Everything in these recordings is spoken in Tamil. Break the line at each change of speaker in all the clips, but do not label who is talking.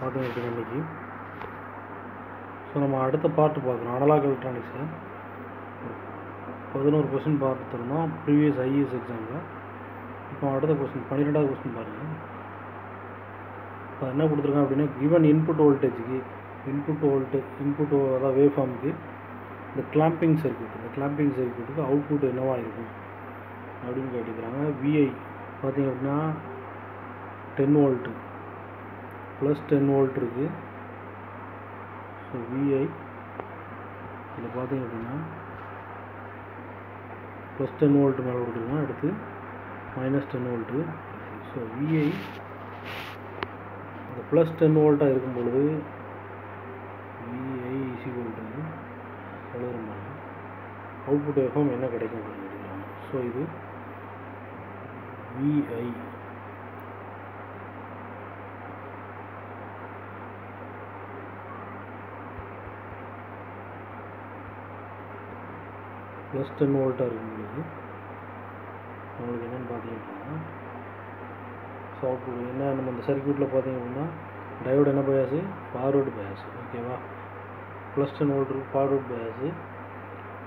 பார்த்தீங்க அப்படின்னா இன்றைக்கி ஸோ நம்ம அடுத்த பார்ட்டு பார்க்குறோம். அனலாக் எலக்ட்ரானிக்ஸில் 11 கொஸ்டின் பார்த்துருந்தோம் ப்ரீவியஸ் ஐஏஎஸ் எக்ஸாமில். இப்போ அடுத்த கொஸ்டின் 12வது கொஸ்டின் பாருங்கள். இப்போ என்ன கொடுத்துருக்காங்க அப்படின்னா, கிவன் இன்புட் வோல்டேஜுக்கு இன்புட் அதாவது வேவ் ஃபார்முக்கு இந்த கிளாம்பிங் சர்க்யூட்டுக்கு அவுட்புட் என்னவாக இருக்கும் அப்படின்னு கேட்டுக்கிறாங்க. விஐ பார்த்திங்க அப்படின்னா 10 வோல்ட்டு ப்ளஸ் 10 வோல்ட் இருக்குது. ஸோ விஐ இதில் பார்த்திங்க அப்படின்னா ப்ளஸ் 10 வோல்ட் மேலே கொடுத்துருக்கோம், அடுத்து மைனஸ் 10 வோல்ட்டு. ஸோ விஐ இந்த ப்ளஸ் 10 வோல்ட்டாக இருக்கும் பொழுது விஐ ஈக்குவல் எழுதுறோம் அவுட்புட் எஃப்எம் என்ன கிடைக்கும் அப்படின்னு கேட்டுக்கிறாங்க. ஸோ இது விஐ ப்ளஸ் 10 வோல்ட்டாக இருக்கும் பொழுது நம்மளுக்கு என்னென்னு பார்த்தீங்க அப்படின்னா, ஸோ அவுட்புட் என்ன நம்ம இந்த சர்க்யூட்டில் பார்த்தீங்க அப்படின்னா டயோடு என்ன பயாஸு, ஃபார்வர்டு பயாஸு. ஓகேவா, plus 10 volt forward bias.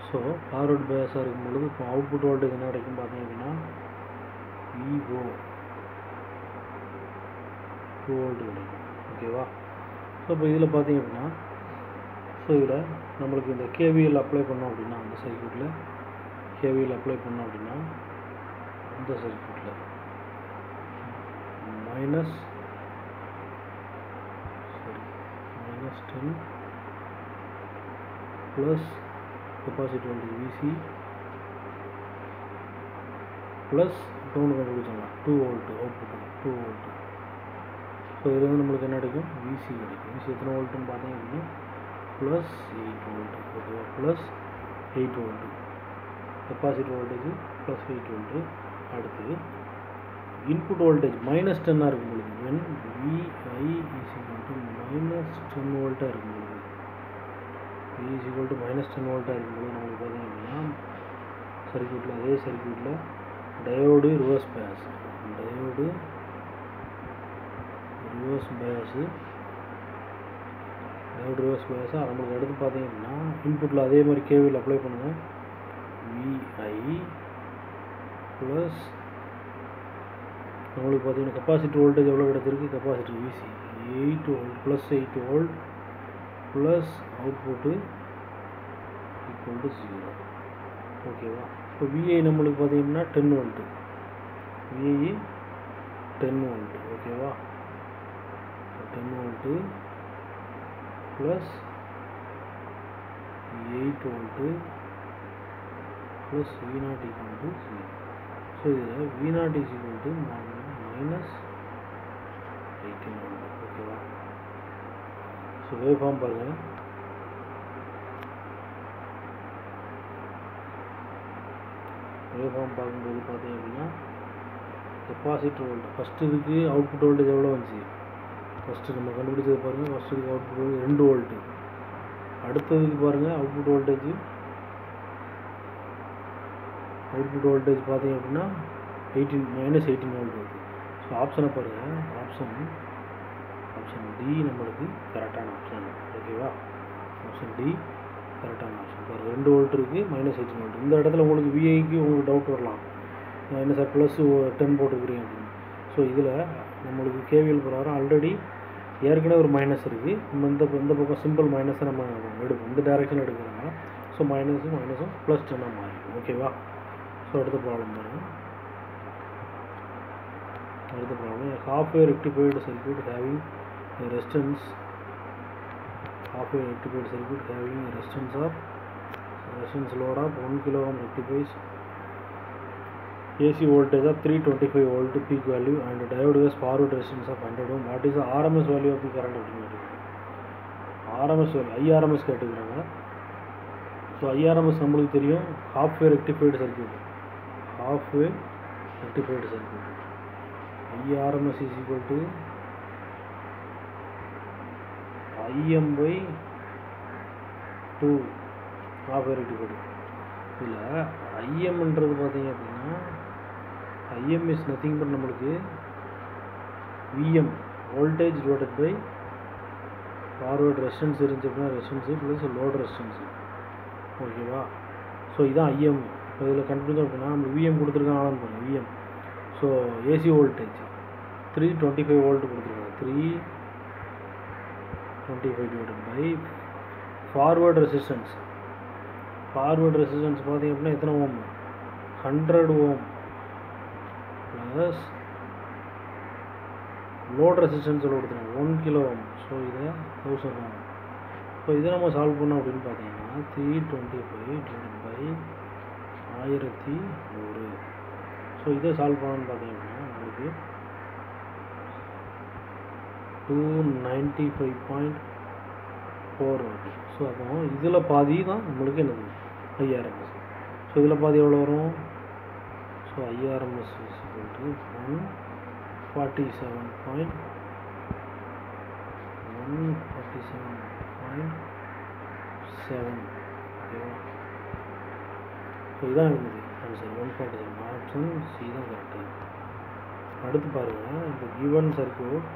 So forward பயாஸாக இருக்கும் பொழுது இப்போ அவுட்புட் வோல்டேஜ் என்ன கிடைக்கும் பார்த்தீங்க அப்படின்னா விஓ 2 வோல்ட் கிடைக்கும். ஓகேவா, ஸோ இப்போ இதில் பார்த்தீங்க அப்படின்னா, ஸோ இதில் நம்மளுக்கு இந்த கேவிஎல் அப்ளை பண்ணோம் அப்படின்னா, அந்த சர்க்யூட்டில் கேவிஎல் அப்ளை பண்ணோம் அப்படின்னா இந்த சர்க்யூட்டில் minus 10 plus capacity voltage VC plus down கண்டுபிடிச்சோம்னா 2 வோல்ட்டு அவுட்புட் 2 வோல்ட்டு. ஸோ இது வந்து நம்மளுக்கு என்ன கிடைக்கும், விசி கிடைக்கும். விசி எத்தனை வோல்ட்டுன்னு பார்த்தீங்க அப்படின்னா ப்ளஸ் 8 வோல்ட்டு. ஓகேவா, plus 8 volt capacity voltage plus 8 volt. அடுத்து இன்புட் வோல்டேஜ் மைனஸ் 10 இருக்கும் பொழுது when விஐ மைனஸ் 10 வோல்ட்டாக இருக்கும் பொழுது V மைனஸ் 10 வோல்ட்டாக இருக்கும்போது நம்மளுக்கு பார்த்தீங்க அப்படின்னா சர்க்யூட்டில் அதே சர்க்யூட்டில் டயோடு ரிவர்ஸ் பயாஸு நம்மளுக்கு அடுத்து பார்த்தீங்க அப்படின்னா இன்புட்டில் அதே மாதிரி கேவியில் அப்ளை பண்ணுங்கள். விஐ ப்ளஸ் நம்மளுக்கு பார்த்தீங்கன்னா கெப்பாசிட்டி வோல்டேஜ் எவ்வளோ கிடச்சிருக்கு, capacity VC 8 volt plus 8 volt plus output equal to 0. ஓகேவா, இப்போ விஐ நம்மளுக்கு பார்த்தீங்கன்னா 10 வோல்ட்டு, விஐ 10 வோல்ட்டு. ஓகேவா, 10 volt plus 8 volt plus V0 equal to 0. So இதில் V0 equal to minus 18 volt. ஓகேவா, ஸோ வேவ் ஃபார்ம் பாருங்கள். வேவ் ஃபார்ம் பார்க்கும்போது பார்த்தீங்க அப்படின்னா கெப்பாசிட்டர் வோல்ட் ஃபஸ்ட்டு இதுக்கு அவுட்புட் வோல்டேஜ் எவ்வளோ வந்துச்சு, ஃபஸ்ட்டு நம்ம கண்டுபிடிச்சது பாருங்கள். ஃபஸ்ட்டு இதுக்கு அவுட்புட் வோல்டேஜ் 2 வோல்ட்டு. அடுத்ததுக்கு பாருங்கள் அவுட்புட் வோல்டேஜ் பார்த்தீங்க அப்படின்னா மைனஸ் 18 வோல்ட் வருது. ஸோ ஆப்ஷனை பாருங்கள், ஆப்ஷன் டி நம்மளுக்கு கரெக்டான ஆப்ஷன். ஓகேவா, ஆப்ஷன் டி கரெக்டான ஆப்ஷன். பாருங்கள் 2 வோல்ட் இருக்குது, மைனஸ் 18 வோல்ட். இந்த இடத்துல உங்களுக்கு விஐக்கு உங்களுக்கு டவுட் வரலாம், என்ன சார் ப்ளஸ் 10 போட்டுக்கிறீங்க அப்படின்னு. ஸோ இதில் நம்மளுக்கு கேவிஎல் பிரகாரம் ஆல்ரெடி ஏற்கனவே ஒரு மைனஸ் இருக்குது. நம்ம இந்த பக்கம் சிம்பிள் மைனஸை நம்ம எடுப்போம், இந்த டைரெக்ஷன் எடுக்கிறாங்க. ஸோ மைனஸும் ப்ளஸ் 10 மாறிடும். ஓகேவா, ஸோ அடுத்த ப்ராப்ளம் பாருங்கள். அடுத்த problem, half wave rectified circuit having a resistance of 1 kilo ohm rectifies AC voltage of 325 volt peak value and diode has forward resistance of 100 ohm. What is the RMS value of the current? RMS value IRMS கேட்டுக்கிறாங்க. ஸோ IRMS நம்மளுக்கு தெரியும், half wave rectified circuit IRMS is equal to IM by 2 half wave rectified. இதில் IMன்றது பார்த்தீங்க அப்படின்னா IM is nothing but நம்மளுக்கு VM voltage divided by forward resistance இருந்துச்சு அப்படின்னா ரெசிஸ்டன்ஸு ப்ளஸ் லோடு ரெசிஸ்டன்ஸு. ஓகேவா? ஸோ இதான் ஐஎம். இப்போ இதில் கண்டுபிடிச்சோம் அப்படின்னா நம்ம விஎம் கொடுத்துருக்காங்க ஆன் பண்ணுங்க VM. So AC voltage 325 volt கொடுத்துருக்காங்க. 325 divided by forward resistance. Forward resistance பார்த்தீங்க அப்படின்னா எத்தனை ஓம்? 100 ஓம் ப்ளஸ் லோட் ரெசிஸ்டன்ஸில் கொடுத்துருங்க 1 கிலோ ஓம். ஸோ இதை 1000 ஓம். ஸோ இதை நம்ம சால்வ் பண்ணோம் அப்படின்னு பார்த்தீங்கன்னா 325 டிவைடட் பை 1100. ஸோ இதை சால்வ் பண்ணணும்னு பார்த்தீங்கன்னா உங்களுக்கு 295.4 வருது. ஸோ அப்போ இதில் பாதி தான் நம்மளுக்கு என்னது ஐஆர்எம்எஸ். ஸோ இதில் பாதி எவ்வளோ வரும்? So IRMS is equal to 147.7. ஓகேவா? ஸோ இதான் இருந்தது ஆன்சர் 147. ஆப்ஷன் சி தான் கரெக்டு. அடுத்து பாருங்கள், இந்த given circuit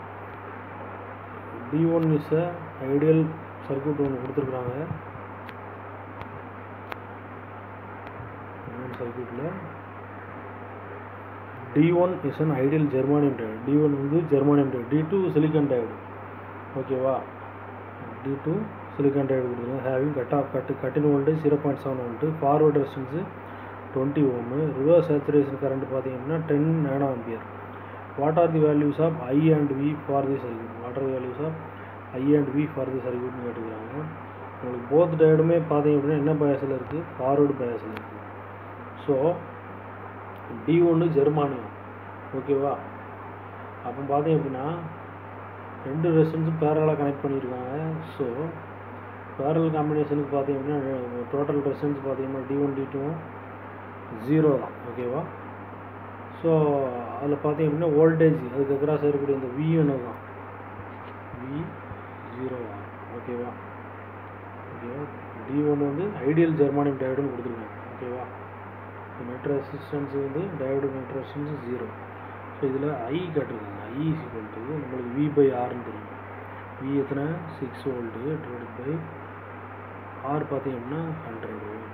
D1 is a ideal circuit ஒன்று கொடுத்துருக்குறாங்க. சர்க்யூட்டில் D1 is an ideal germanium diode. D1 வந்து germanium diode. D2 silicon diode. ஓகேவா? D2 சிலிக்கான் டயோடு கொடுத்துருக்காங்க. Having cut in voltage 0.7 volt, forward resistance 20 ohm, reverse saturation current பார்த்தீங்கன்னா 10 nano ampere. What are the values of I and V for the circuit? What are the values of I and V for the circuit னு கேட்டுக்கிறாங்க. உங்களுக்கு போத் டயோடுமே பார்த்தீங்க அப்படின்னா என்ன பயாஸில் இருக்குது? ஃபார்வர்டு பயாஸில் இருக்குது. ஸோ D1 ஜெர்மானியம். ஓகேவா? அப்போ பார்த்தீங்க அப்படின்னா 2 ரெசிஸ்டன்ஸும் பேரலாக கனெக்ட் பண்ணியிருக்காங்க. ஸோ பேரல் காம்பினேஷனுக்கு பார்த்தீங்க அப்படின்னா டோட்டல் ரெசிஸ்டன்ஸ் பார்த்தீங்கன்னா D1 D2 0 தான். ஓகேவா? ஸோ அதில் பார்த்தீங்க அப்படின்னா வோல்டேஜ் அதுக்கு அக்ராஸ் இருக்கக்கூடிய இந்த V1 தான் V0. ஓகேவா? ஓகேவா? D1 வந்து ஐடியல் ஜெர்மானியம் டயோடுன்னு கொடுத்துருக்காங்க. ஓகேவா? நெட் ரெசிஸ்டன்ஸ் வந்து டயோடு நெட் ரெசிஸ்டன்ஸ் 0. ஸோ இதில் I கேட்டிருக்காங்க. I இஸ் ஈக்குவல் டு நம்மளுக்கு V/Rன்னு தெரியும். V எத்தனை? 6 வோல்ட்டு டிவைடட் பை R பார்த்தீங்க அப்படின்னா 100 ஓம்.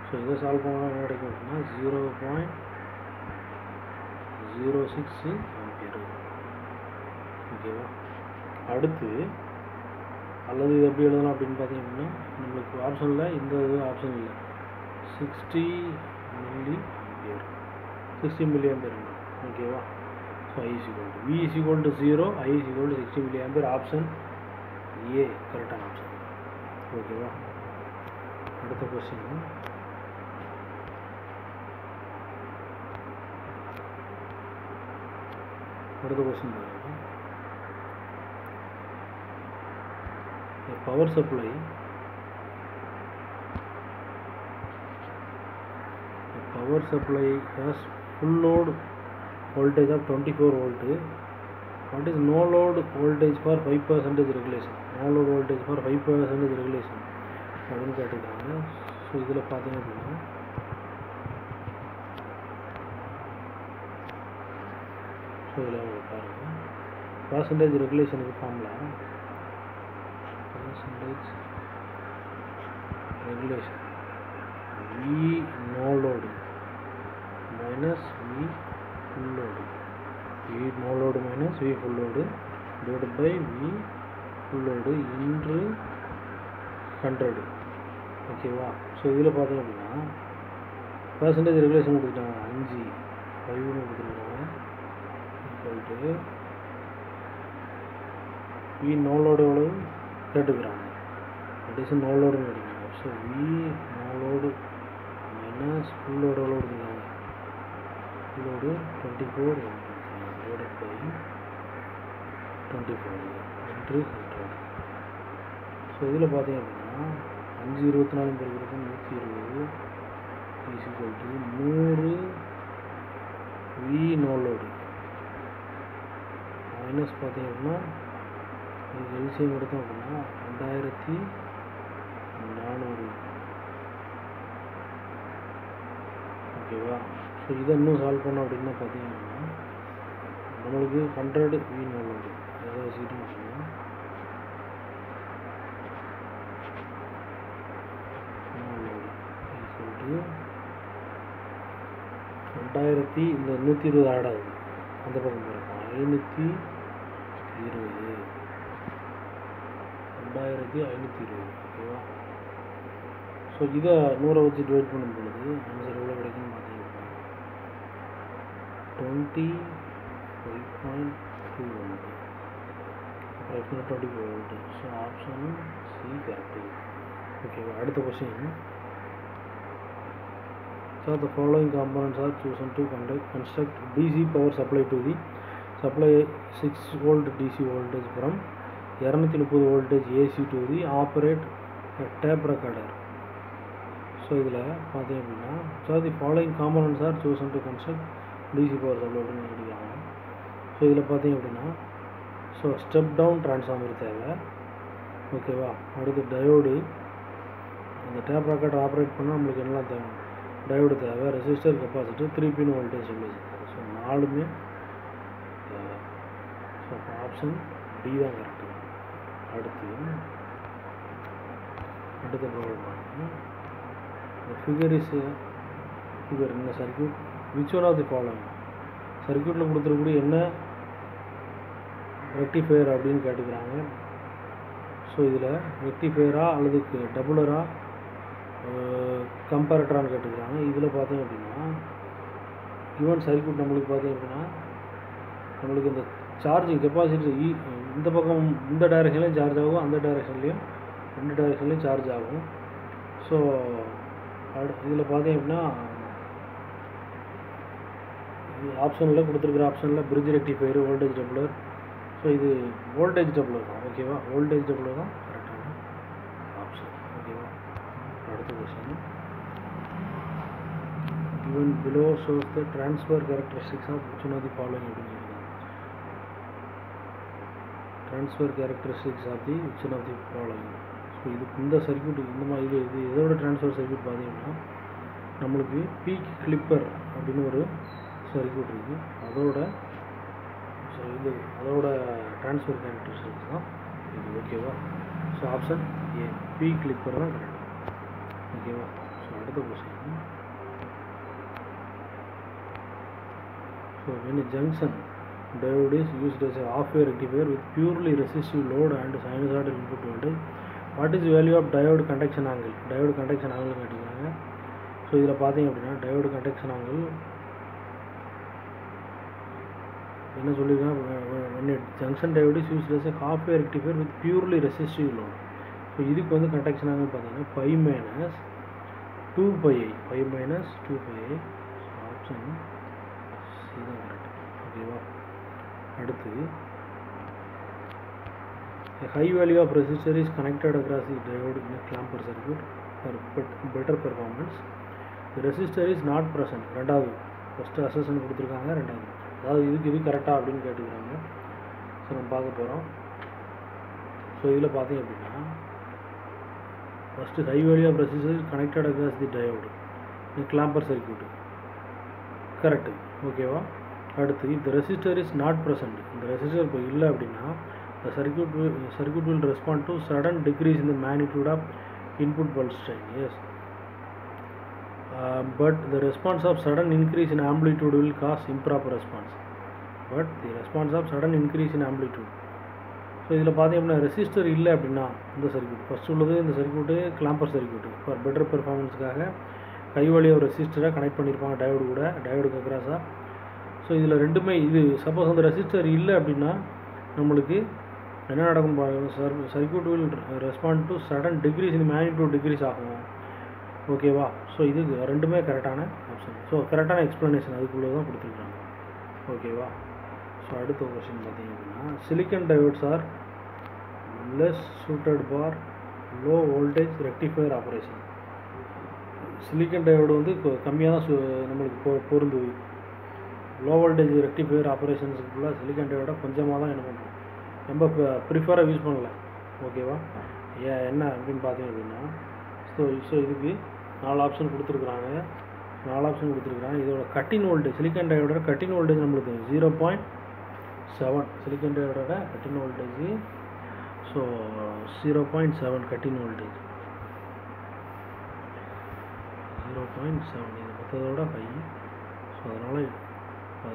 ஸோ இதை சால்வ் பண்ணால் என்ன கிடைக்கும் அப்படின்னா 0.06 ஆம்பியர். ஓகேவா? அடுத்து அல்லது இது எப்படி எழுதலாம் அப்படின்னு பார்த்தீங்க அப்படின்னா நம்மளுக்கு ஆப்ஷனில் இந்த இது ஆப்ஷன் இல்லை. 60 மில்லி ஆம்பியர் 60 மில்லி ஆம்பியர். ஓகேவா? So I is equal to V is equal to 0, I is equal to 60 milli ampere. Option A கரெக்டான ஆப்ஷன். ஓகேவா? அடுத்த கொஸ்டின் பாருங்கள். Power supply has full load voltage of 24 volt. What is no load voltage for 5% regulation? No load voltage for 5% regulation அப்படின்னு கேட்டிருக்காங்க. ஸோ இதில் பார்த்தீங்க அப்படின்னா ஸோ இதில் பாருங்கள் பர்சன்டேஜ் ரெகுலேஷனுக்கு formula percentage regulation V no load minus V full load. V no load minus V full load divided by V full load into 100. ஓகேவா? ஸோ இதில் பார்த்தீங்க அப்படின்னா பர்சன்டேஜ் ரெகுலேஷன் கொடுத்துட்டாங்க 5 கொடுத்துருக்காங்க equal to V no load எவ்வளவு கேட்டுக்கிறாங்க. தட் இஸ் நோ லோடுன்னு எடுக்கிறாங்க. So V no load minus full load எவ்வளோ கொடுத்துருக்காங்க? Full load 24 divided by 24 into 100. So இதில் பார்த்தீங்க அப்படின்னா 524 பெருக்கிறது 120 is equal to 100 V no load minus பார்த்தீங்க அப்படின்னா இது எல்சிஎம் எடுத்தோம் அப்படின்னா 2400. ஓகேவா? ஸோ இதை இன்னும் சால்வ் பண்ணோம் அப்படின்னா பார்த்தீங்க அப்படின்னா நம்மளுக்கு 100 V நோ லோடு எதை வச்சுக்கிட்டோம் அப்படின்னா அடுத்து 2000 இந்த 120 ஆட் ஆகுது, அந்த பக்கம் இருக்கும் 520, 2520. ஓகேவா? ஸோ இதை 100 வச்சு டிவைட் பண்ணும் பொழுது ஆன்சர் எவ்வளோ கிடைக்குன்னு பார்த்தீங்கன்னா 25.2 volt, approximate 24 volt. So option C correct. ஓகேவா? அடுத்த question. So the following components are chosen to construct DC power supply to the supply 6 volt DC voltage from 230 voltage AC to the operate a tape recorder. So இதில் பார்த்தீங்க அப்படின்னா so the following components are chosen to construct DC power supply அப்படின்னு எழுதிக்காங்க. ஸோ இதில் பார்த்தீங்க அப்படின்னா ஸோ ஸ்டெப் டவுன் டிரான்ஸ்ஃபார்மர் தேவை. ஓகேவா? அடுத்து டயோடு, அந்த டேப் ரெக்கார்டர் ஆப்ரேட் பண்ணால் நம்மளுக்கு என்னெல்லாம் தேவை? டயோடு தேவை, ரெசிஸ்டர், கெப்பாசிட்டர், 3 pin வோல்டேஜ் சொல்லுது. ஸோ 4மே தேவை. ஸோ ஆப்ஷன் டி தான் கரெக்டு. அடுத்த ப்ராப்ளம் பாருங்கள். ஃபிகர் இந்த circuit which one of the following சர்க்யூட்டில் கொடுத்துருக்கூடிய என்ன ரெக்டிஃபையர் அப்படின்னு கேட்டுக்கிறாங்க. ஸோ இதில் ரெக்டிஃபையரா அல்லது டபுளரா கம்பேரட்டரான்னு கேட்டுக்கிறாங்க. இதில் பார்த்தீங்க அப்படின்னா ஈவன் சர்க்யூட் நம்மளுக்கு பார்த்தீங்க அப்படின்னா நம்மளுக்கு இந்த சார்ஜிங் கெப்பாசிட்டி இந்த பக்கம் இந்த டைரெக்ஷன்லேயும் சார்ஜ் ஆகும், அந்த டைரெக்ஷன்லேயும் 2 டைரெக்ஷன்லேயும் சார்ஜ் ஆகும். ஸோ இதில் பார்த்தீங்க அப்படின்னா ஆப்ஷனில் கொடுத்துருக்குற ஆப்ஷனில் bridge rectifier, voltage doubler. So இது வோல்டேஜ் டபுளர் தான். ஓகேவா? வோல்டேஜ் டபுளர் தான் கரெக்டான ஆப்ஷன். ஓகேவா? அடுத்த question. given below shows the transfer characteristics of which one of the following அப்படின்னு கேட்குறாங்க. transfer characteristics of the which one of the following. So இதுக்கு இந்த சர்க்யூட் இந்த மாதிரி இது எதோட ட்ரான்ஸ்ஃபர் சர்க்யூட் பார்த்தீங்கன்னா நம்மளுக்கு பீக் கிளிப்பர் அப்படின்னு ஒரு சர்க்யூட் இருக்குது, அதோட ட்ரான்ஸ்ஃபர் கேரக்டரிஸ்டிக்ஸ் தான் இது. ஓகேவா? So option A peak clipper தான் கரெக்ட். ஓகேவா? ஸோ அடுத்த question. So when a junction diode is used as a half-wave rectifier with purely resistive load and sinusoidal input voltage, what is the value of diode conduction angle? diode conduction angle கேட்டிருக்காங்க. ஸோ இதில் பார்த்தீங்க அப்படின்னா diode conduction angle என்ன சொல்லியிருக்காங்க? when a junction diode is used as a half-wave rectifier with purely resistive load. So இதுக்கு வந்து conduction angle பார்த்தீங்கன்னா pi minus 2pi. Option C தான் கரெக்ட். ஓகேவா? அடுத்து a high value of resistor is connected across the diode in a clamper circuit for better performance. The resistor is not present. ரெண்டாவது ஃபஸ்ட்டு அசஸ்மெண்ட் கொடுத்துருக்காங்க, ரெண்டாவது அதாவது இது கரெக்டாக அப்படின்னு கேட்டுக்கிறாங்க. ஸோ நம்ம பார்க்க போகிறோம். ஸோ இதில் பார்த்தீங்க அப்படின்னா first high value of resistor is connected across the diode in clamper circuit correct. ஓகேவா? அடுத்து இந்த ரெசிஸ்டர் இஸ் நாட் ப்ரெசன்ட், இந்த ரெசிஸ்டர் இப்போ இல்லை அப்படின்னா the circuit will respond to sudden decrease in the magnitude of input pulse strain. Yes, but the response of sudden increase in amplitude will cause improper response. But the response of sudden increase in amplitude. So இதில் பார்த்தீங்கன்னா ரெசிஸ்டர் இல்லை அப்படின்னா இந்த சர்க்யூட் ஃபஸ்ட் உள்ளது இந்த circuit clamper circuit for better பெர்ஃபார்மன்ஸுக்காக கை வழியாக ஒரு ரெசிஸ்டராக கனெக்ட் பண்ணியிருப்பாங்க டயோடு கூட, டயோடுக்கு அக்ராஸாக. ஸோ இதில் ரெண்டுமே இது சப்போஸ் அந்த ரெசிஸ்டர் இல்லை அப்படின்னா நம்மளுக்கு என்ன நடக்கும் பாருங்கள், circuit will respond to sudden decrease இந்த மேக்னிடியூட் டிக்ரீஸ் ஆகும். ஓகேவா? ஸோ இது ரெண்டுமே கரெக்டான ஆப்ஷன். ஸோ கரெக்டான எக்ஸ்ப்ளனேஷன் அதுக்குள்ளே தான் கொடுத்துருக்காங்க. ஓகேவா? ஸோ அடுத்த கொஸ்டின் பார்த்தீங்க அப்படின்னா silicon diodes are less suited for low voltage rectifier operation. Silicon diode வந்து கம்மியாக தான் நம்மளுக்கு பொருந்துது. லோ வோல்டேஜ் ரெக்டிஃபையர் ஆப்ரேஷன்ஸுக்குள்ள சிலிக்கன் டயோட கொஞ்சமாக தான் என்ன பண்ணுறோம், ரொம்ப ப்ரிஃபராக யூஸ் பண்ணல. ஓகேவா? என்ன அப்படின்னு பார்த்தீங்க அப்படின்னா ஸோ இதுக்கு 4 ஆப்ஷன் கொடுத்துருக்குறாங்க. இதோட கட்டின் வோல்டேஜ் சிலிக்கன் டயோட கட்டின் வோல்டேஜ் நம்மளுக்கு 0.7. சிலிக்கன் டயோட cut in voltage so 0.7 cut in voltage 0.7. 0.7 இது மற்றதோட ஹை. ஸோ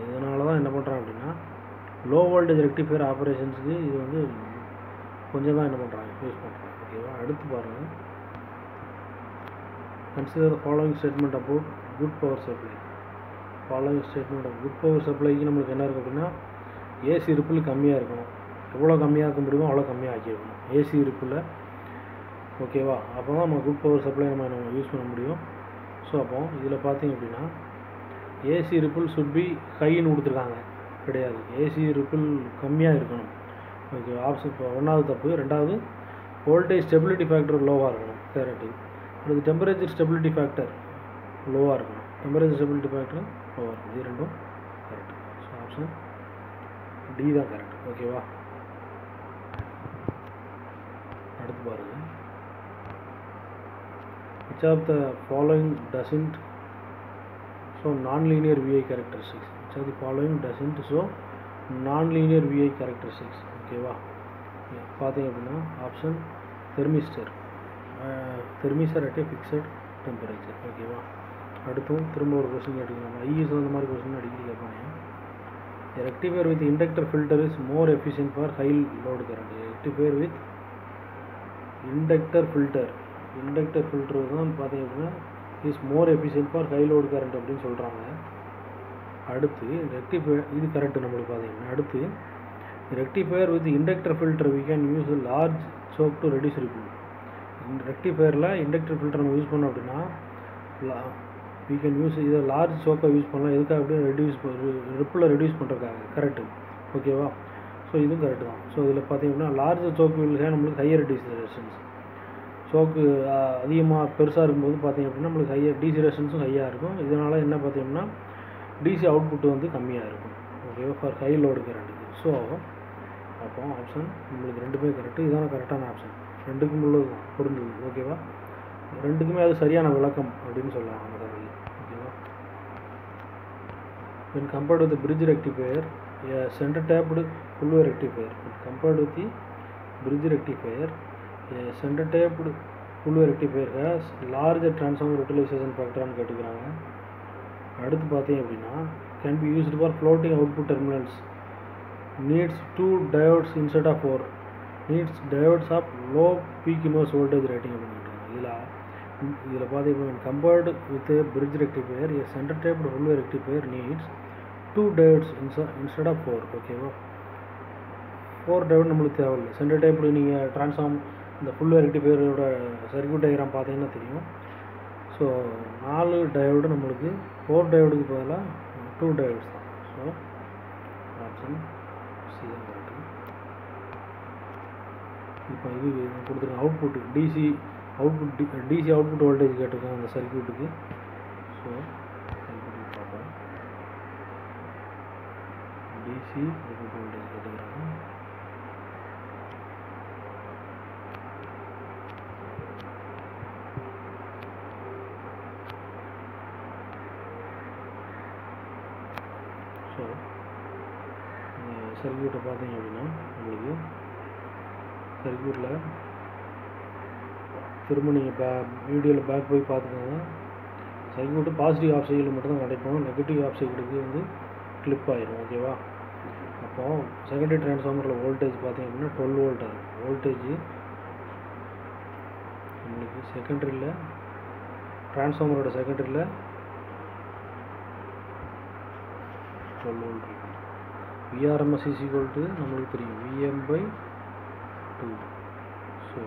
இதனால தான் என்ன பண்ணுறேன் அப்படின்னா லோ வோல்டேஜ் ரெக்டிஃபையர் ஆப்ரேஷன்ஸுக்கு இது வந்து கொஞ்சம் தான் என்ன பண்ணுறாங்க யூஸ் பண்ணுறாங்க. ஓகேவா, அடுத்து பாருங்கள். Consider following statement about good power supply. Following statement of good power சப்ளைக்கு நம்மளுக்கு என்ன இருக்குது அப்படின்னா ஏசி ரிப்பிள் கம்மியாக இருக்கணும். எவ்வளோ கம்மியாக இருக்க முடியுமோ அவ்வளோ கம்மியாக ஆக்கிடணும் ஏசி ரிப்பில். ஓகேவா, அப்போ தான் நம்ம குட் பவர் சப்ளை நம்ம யூஸ் பண்ண முடியும். ஸோ அப்போ இதில் பார்த்தீங்க அப்படின்னா ஏசி ரிப்பிள் சுட் பி ஹைன்னு கொடுத்துருக்காங்க, கிடையாது. ஏசி ரிப்பிள் கம்மியாக இருக்கணும். ஓகே, ஆப்ஷன் இப்போ ஒன்றாவது தப்பு. ரெண்டாவது வோல்டேஜ் ஸ்டெபிலிட்டி ஃபேக்டர் லோவாக இருக்கணும், கரெக்டு. அடுத்து டெம்பரேச்சர் ஸ்டெபிலிட்டி ஃபேக்டர் லோவாக இருக்கணும். டெம்பரேச்சர் ஸ்டெபிலிட்டி ஃபேக்டர் லோவாக இருக்கும். இது ரெண்டும் கரெக்டு. ஸோ ஆப்ஷன் டி தான் கரெக்ட். ஓகேவா, அடுத்து பாருங்கள். which of the following doesn't show non-linear VI characteristics? which of the following doesn't show non-linear VI characteristics? ஓகேவா, பார்த்தீங்க அப்படின்னா option thermistor at a fixed temperature. ஓகேவா, அடுத்தும் திரும்ப ஒரு கொஸ்டின் கேட்டுக்கலாம். ஐஎஸ் அந்த மாதிரி கொஸ்டின் அடிக்கடி கேட்பாங்க. Rectifier with inductor filter is more efficient for high load current. Rectifier with inductor filter தான் பார்த்தீங்க அப்படின்னா is more efficient for high load current அப்படின்னு சொல்கிறாங்க. அடுத்து ரெக்டிஃபையர், இது கரெக்டு நம்மளுக்கு பார்த்தீங்கன்னா. அடுத்து rectifier with inductor filter we can use large choke to reduce ripple. ரெக்டிஃபையரில் இண்டக்டர் ஃபில்டர் நம்ம யூஸ் பண்ணோம் அப்படின்னா வி கேன் யூஸ் இதை லார்ஜ் சோக்கை யூஸ் பண்ணலாம். எதுக்காக அப்படியே ரிப்பிளை ரெடியூஸ் பண்ணுறதுக்காக, கரெக்டு. ஓகேவா, ஸோ இதுவும் கரெக்டு தான். ஸோ இதில் பார்த்தீங்க அப்படின்னா லார்ஜ் சோக்கு நம்மளுக்கு ஹையர் டிசி ரெசிஸ்டன்ஸ். சோக்கு அதிகமாக பெருசாக இருக்கும்போது பார்த்தீங்க அப்படின்னா நம்மளுக்கு ஹையர் டிசி ரெசிஸ்டன்ஸும் ஹையாக இருக்கும். இதனால் என்ன பார்த்தீங்கன்னா டிசி அவுட்புட் வந்து கம்மியாக இருக்கும். ஓகேவா, ஃபார் ஹை லோடு கரண்ட்டுக்கு. ஸோ அப்போ ஆப்ஷன் நம்மளுக்கு ரெண்டுமே கரெக்டு. இதான கரெக்டான ஆப்ஷன். ரெண்டுக்கும் உள்ளது பொருந்தது. ஓகேவா, ரெண்டுக்குமே அது சரியான விளக்கம் அப்படின்னு சொல்லலாம் அந்த கதையில். ஓகேவா, when compared with the bridge rectifier, a center tapped full wave rectifier. When compared with the bridge rectifier, a center tapped full wave rectifier has larger transformer utilization factor னு கேட்டுக்கிறாங்க. அடுத்து பார்த்தீங்க அப்படின்னா can be used for floating output terminals, needs 2 diodes instead of 4, needs diodes of low peak inverse voltage rating அப்படின்னு சொல்கிறாங்க. இதில் பார்த்தீங்கன்னா compared with a bridge rectifier, a center tapped full wave rectifier needs 2 diodes instead of 4. ஓகேவா, 4 டயோடு நம்மளுக்கு தேவையில்லை. சென்டர் டைப் நீங்கள் ட்ரான்ஸ்ஃபார்ம் இந்த ஃபுல் வேவ் ரெக்டிஃபையரோட சர்க்யூட் டயக்ராம் பார்த்தீங்கன்னா தெரியும். ஸோ 4 டயோடு நம்மளுக்கு 4 டயோடுக்கு பதிலாக 2 டயோட்ஸ் தான். ஸோ ஆப்ஷன் சி தான் கரெக்டு. இப்போ இது கொடுத்துருங்க அவுட்புட் டிசி அவுட்புட் வோல்டேஜ் கேட்டிருக்காங்க அந்த சர்க்யூட்டுக்கு. ஸோ சர்க்யூட்டுக்கு பார்ப்போம். டிசி அவுட்புட் வோல்டேஜ் கேட்டுக்கிறாங்க. ஸோ சர்க்யூட்டை பார்த்தீங்க அப்படின்னா உங்களுக்கு சர்க்யூட்டில் திரும்ப நீங்கள் வீடியோவில் பேக் போய் பார்த்துக்கோங்க. சர்க்யூட்டு பாசிட்டிவ் ஆஃப் சைடில் மட்டும்தான் கிடைக்கும், நெகட்டிவ் ஆஃப் சைடுக்கு வந்து கிளிப் ஆயிரும். ஓகேவா, அப்போது செகண்டரி ட்ரான்ஸ்ஃபார்மரில் வோல்டேஜ் பார்த்தீங்க அப்படின்னா 12 வோல்ட் ஆகும். வோல்டேஜ் நம்மளுக்கு செகண்டரியில் ட்ரான்ஸ்ஃபார்மரோட செகண்டரியில் 12 வோல்ட் இருக்கும். விஆர்எம்எஸ் இஸ் ஈக்குவல் டு நம்மளுக்கு தெரியும் Vm/2. ஸோ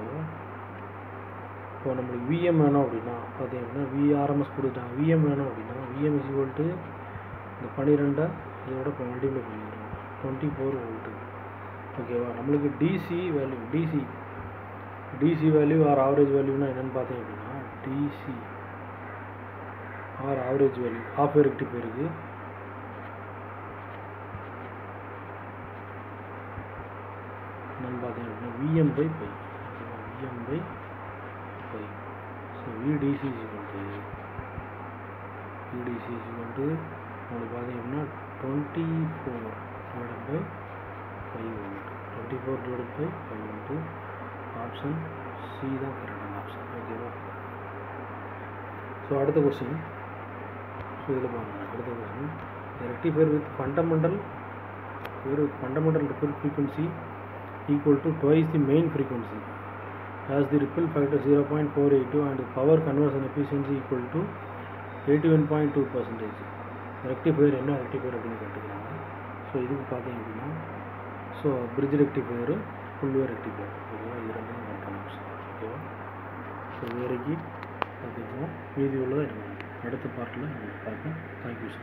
இப்போ நம்மளுக்கு விஎம் வேணும் அப்படின்னா பார்த்தீங்கன்னா விஆர்எம்எஸ் கொடுத்தாங்க. விஎம் வேணும் அப்படின்னா விஎம் இஸ் ஈக்குவல் டு இந்த 12 இதோட மல்டிப்ளை பண்ணிடுறோம் 24 வோல்ட்டு. ஓகேவா, நம்மளுக்கு டிசி வேல்யூ ஆர் ஆவரேஜ் வேல்யூனா என்னென்னு பார்த்தீங்க அப்படின்னா DC or average value of wave ரெக்டிஃபையருக்கு என்னென்னு பார்த்தீங்க அப்படின்னா Vm/π. Vm/π. So VDC is equal to உங்களுக்கு பார்த்தீங்க அப்படின்னா 24/5 வோல்ட். 24/5 வோல்ட்டு. ஆப்ஷன் சி தான் கரெக்டான ஆப்ஷன். ஓகேவா, ஸோ அடுத்த கொஸ்டின். ஸோ இதில் பாருங்கள் அடுத்த question. Rectifier with fundamental ripple frequency equal to twice the main frequency as the ripple factor 0.482 and power conversion efficiency equal to 81.2%. Rectifier என்ன ரெக்டிஃபையர் அப்படின்னு கேட்டுக்கிறாங்க. ஸோ இதுக்கு பார்த்தீங்க அப்படின்னா so bridge rectifier full wave rectifier ஓகேவா, இது ரெண்டும் கான்ட்ராக்ட்ஸ் ஓகேவா. ஸோ இது வரைக்கும் பார்த்துக்கலாம். மீதி உள்ளதை அடுத்த பார்ட்டில் பார்ப்போம். Thank you sir.